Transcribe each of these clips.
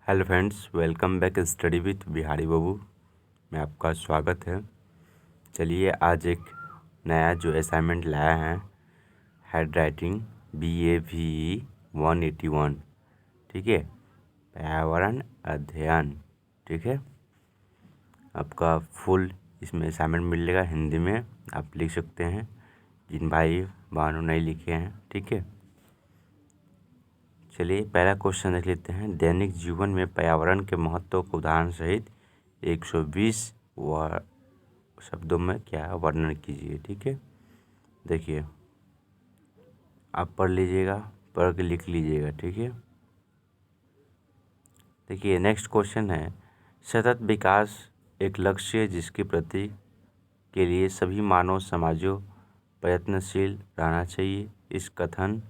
Hello friends, welcome back study with Bihari Babu में आपका स्वागत है। चलिए आज एक नया जो असाइनमेंट लाया है, हेड राइटिंग BAVE 181, ठीक है, पर्यावरण अध्ययन, ठीक है। आपका फुल इसमें असाइनमेंट मिलेगा हिंदी में, आप लिख सकते हैं जिन भाई बहनों नहीं लिखे हैं, ठीक है। चलिए पहला क्वेश्चन देख लेते हैं। दैनिक जीवन में पर्यावरण के महत्व को उदाहरण सहित 120 शब्दों में क्या वर्णन कीजिए, ठीक है। देखिए आप पढ़ लीजिएगा, पढ़ के लिख लीजिएगा, ठीक है। देखिए नेक्स्ट क्वेश्चन है, सतत विकास एक लक्ष्य है जिसकी प्रति के लिए सभी मानव समाजों प्रयत्नशील रहना चाहिए। इस कथन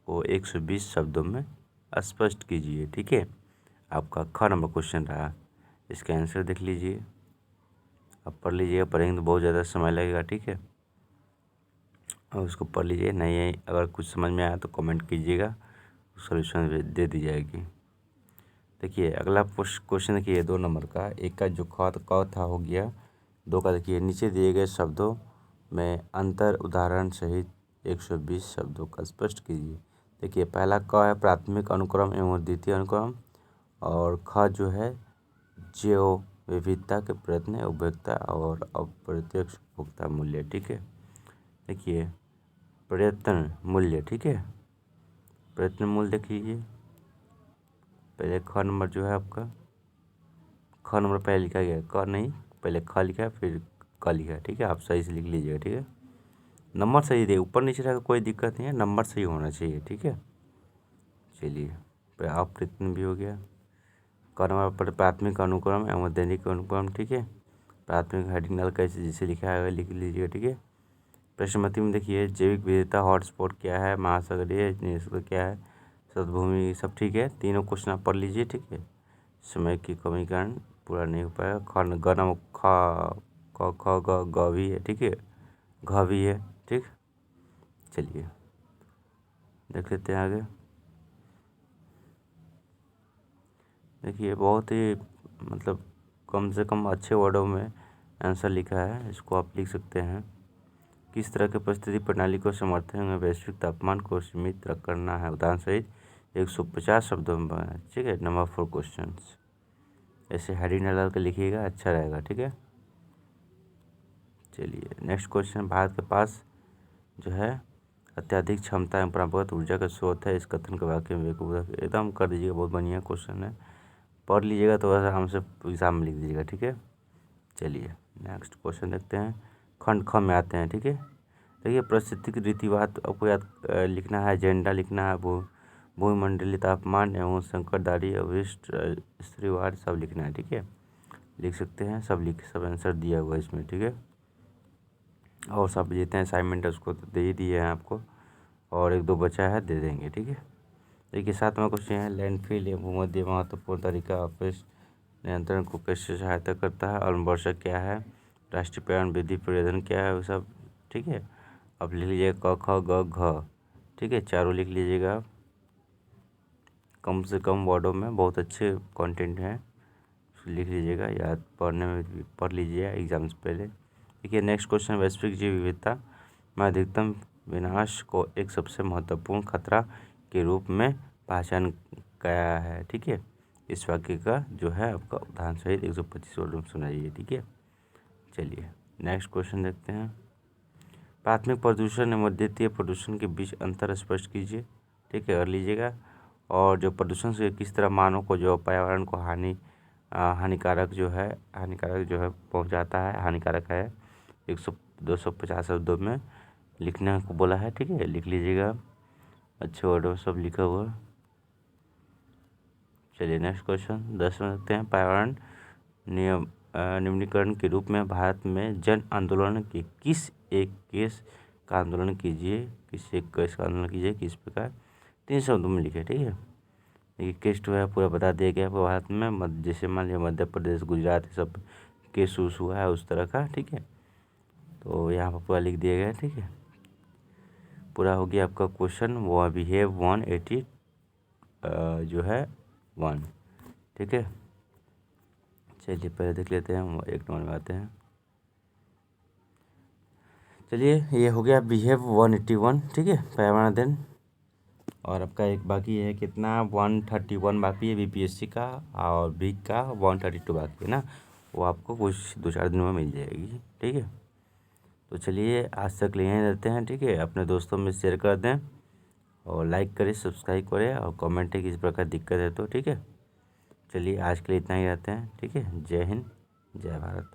को 120 शब्दों में स्पष्ट कीजिए, ठीक है। आपका ख नंबर क्वेश्चन रहा, इसका आंसर देख लीजिए, आप पढ़ लीजिएगा, पढ़ेंगे तो बहुत ज़्यादा समय लगेगा, ठीक है। और उसको पढ़ लीजिए, नहीं है अगर कुछ समझ में आया तो कमेंट कीजिएगा, सॉल्यूशन दे दी जाएगी। देखिए अगला क्वेश्चन देखिए 2 नंबर का, एक का जो क था हो गया, 2 का देखिए नीचे दिए गए शब्दों में अंतर उदाहरण सहित 120 शब्दों का स्पष्ट कीजिए। देखिए पहला क है प्राथमिक अनुक्रम एवं द्वितीय अनुक्रम, और ख जो है जैव विविधता के प्रयत्न उपभोक्ता और अप्रत्यक्ष उपभोक्ता मूल्य, ठीक है। देखिए प्रयत्न मूल्य, ठीक है, प्रयत्न मूल्य देख लीजिए। पहले ख नंबर जो है आपका, ख नंबर पहले लिखा गया, क नहीं, पहले ख लिखा है फिर क लिखा है, ठीक है। आप सही से लिख लीजिएगा, ठीक है। नंबर सही दे, ऊपर नीचे रहेगा कोई दिक्कत नहीं है, नंबर सही होना चाहिए, ठीक है। चलिए अप्रयत्न भी हो गया। क नंबर पर प्राथमिक अनुक्रम एवं दैनिक अनुक्रम, ठीक है। प्राथमिक हेडिंग डाल कैसे जिसे लिखा है लिख लीजिएगा, ठीक है। प्रश्नमति में देखिए जैविक विविधता हॉटस्पॉट क्या है, महासागरीय निष्कर्ष क्या है, सतभूमि, सब ठीक है। तीनों क्वेश्चन आप पढ़ लीजिए, ठीक है। समय की कमी के कारण पूरा नहीं हो पाएगा। ग नंबर ख ग भी है, ठीक है, घ भी है, ठीक। चलिए देख लेते हैं आगे। देखिए बहुत ही मतलब कम से कम अच्छे वर्डों में आंसर लिखा है, इसको आप लिख सकते हैं। किस तरह के परिस्थिति प्रणाली को समर्थन में वैश्विक तापमान को सीमित करना है, उदाहरण सहित 150 शब्दों में बनाए, ठीक है। नंबर 4 क्वेश्चन ऐसे हेडिंग डाल कर लिखिएगा, अच्छा रहेगा, ठीक है। चलिए नेक्स्ट क्वेश्चन, भारत के पास जो है अत्यधिक क्षमता एवं परंपरागत ऊर्जा का स्रोत है, इस कथन के वाक्य में एकदम कर दीजिएगा, बहुत बढ़िया क्वेश्चन है, पढ़ लीजिएगा तो आराम से एग्जाम में लिख दीजिएगा, ठीक है। चलिए नेक्स्ट क्वेश्चन देखते हैं, खंड ख में आते हैं, ठीक है। देखिए परिस्थितिक रीतिवाद आपको याद लिखना है, एजेंडा लिखना है, भूमंडलीय तापमान एवं संकटदारी अवशिष्ट स्त्रीवाद सब लिखना है, ठीक है। लिख सकते हैं, सब आंसर दिया हुआ है इसमें, ठीक है। और सब जितने असाइनमेंट है उसको दे ही दिए हैं आपको, और 1-2 बचा है दे देंगे, ठीक है। देखिए 7वां क्वेश्चन है, लैंडफिल या भूमध्य महत्वपूर्ण तरीका अपशिष्ट नियंत्रण को कैसे सहायता करता है, अम्लवर्षक क्या है, राष्ट्रीय पर्यावरण विधि परिवर्तन क्या है, वो सब, ठीक है। अब लिख लीजिएगा क ख ग घ, ठीक है, चारों लिख लीजिएगा। कम से कम वर्डों में बहुत अच्छे कंटेंट हैं, लिख लीजिएगा, याद पढ़ने में भी पढ़ लीजिए एग्जाम से पहले। देखिए नेक्स्ट क्वेश्चन, वैश्विक जैव विविधता में अधिकतम विनाश को एक सबसे महत्वपूर्ण खतरा के रूप में पहचान गया है, ठीक है। इस वाक्य का जो है आपका उदाहरण सहित 125 वर्ड में सुनाइए, ठीक है। चलिए नेक्स्ट क्वेश्चन देखते हैं, प्राथमिक प्रदूषण एवं द्वितीय प्रदूषण के बीच अंतर स्पष्ट कीजिए, ठीक है, कर लीजिएगा। और जो प्रदूषण से किस तरह मानव को जो पर्यावरण को हानिकारक जो है पहुंचाता है, हानिकारक है, 250 शब्दों में लिखने को बोला है, ठीक है, लिख लीजिएगा, अच्छे वर्डों सब लिखा हुआ। चलिए नेक्स्ट क्वेश्चन 10 में देखते हैं, पर्यावरण निम्नीकरण के रूप में भारत में जन आंदोलन के किस एक केस का आंदोलन कीजिए, किस प्रकार, 3 शब्दों में लिखे, ठीक है। देखिए केस जो है पूरा बता दिया गया आपको, भारत में जैसे मान लिया मध्य प्रदेश, गुजरात सब केस हुआ है उस तरह का, ठीक है। तो यहाँ पर पूरा लिख दिया गया, ठीक है। पूरा हो गया आपका क्वेश्चन, वो बिहेव 180 जो है 1, ठीक है, चलिए पहले देख लेते हैं, हम 1 नंबर में आते हैं। चलिए ये हो गया बिहेव 181, ठीक है, पैमाना दिन। और आपका एक बाकी है कितना, 131 बाकी है बीपीएससी का, और बीक का 132 बाकी है ना, वो आपको कुछ 2-4 दिनों में मिल जाएगी, ठीक है। तो चलिए आज तक यहीं रहते हैं, ठीक है, अपने दोस्तों में शेयर कर दें और लाइक करें, सब्सक्राइब करें और कमेंट है किसी प्रकार दिक्कत है तो, ठीक है। चलिए आज के लिए इतना ही रहते हैं, ठीक है। जय हिंद, जय भारत।